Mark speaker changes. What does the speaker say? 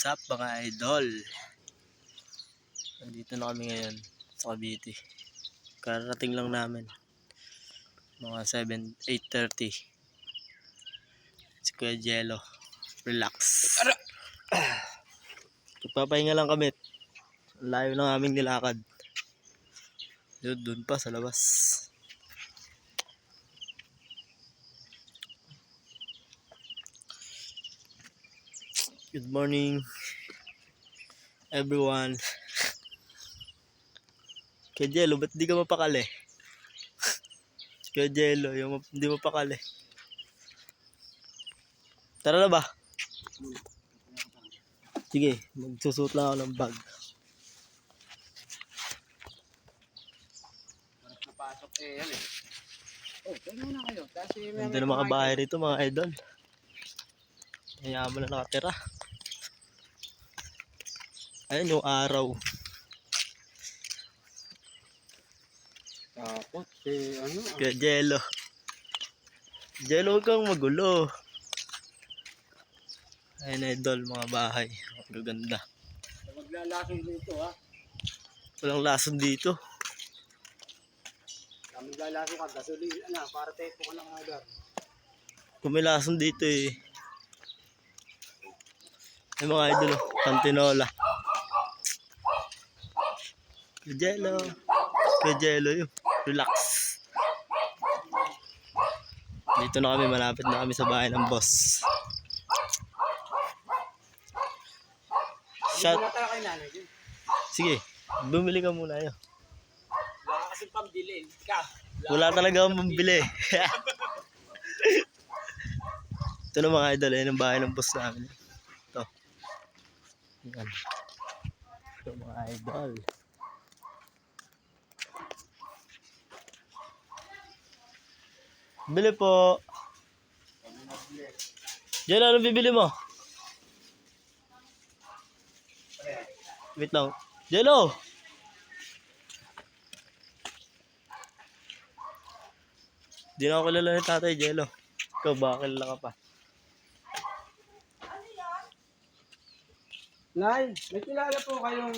Speaker 1: What's up mga idol? Nandito na kami ngayon sa Cavite. Karating lang namin. Mga 8:30. Si Kuya Jello. Relax. Magpapahinga lang kami. Ang layo ng aming nilakad. Doon pa sa labas. Good morning everyone. Kuya Jello, ba't di ka mapakali? Kuya Jello, yung di mapakali. Tara na ba? Sige, magsusuot lang ako ng bag.
Speaker 2: Napasok yan eh. Oh, tayo muna kayo.
Speaker 1: Ganda ng mga bahay rito mga idol. Mayaman na nakatira. Ayun yung araw.
Speaker 2: Tapos
Speaker 1: Kaya Jello. Jello, huwag kang magulo. Ayun idol, mga bahay. Ang ganda.
Speaker 2: Maglalason dito ha.
Speaker 1: Walang lason dito.
Speaker 2: Maglalason ka, gasolina para tepo ka lang agad.
Speaker 1: Kung may lason dito eh. Ay mga idol, Pantinola. Kaya Jello. Kaya Jello yun. Relax. Dito na kami, malapit na kami sa bahay ng boss. Shot.
Speaker 2: Wala tayo kay nanay din.
Speaker 1: Sige, bumili ka muna yun.
Speaker 2: Wala kasi pambili.
Speaker 1: Wala talaga akong pambili. Ito na mga idol, ayun ang bahay ng boss namin. Ito. Yan. Ito mga idol. Bili po. Jello, ano bibili mo? Wait lang. Jello! Di na ako kilala ni Tatay Jello. Ikaw ba? Kilala ka pa?
Speaker 2: Nay, may kilala po kayong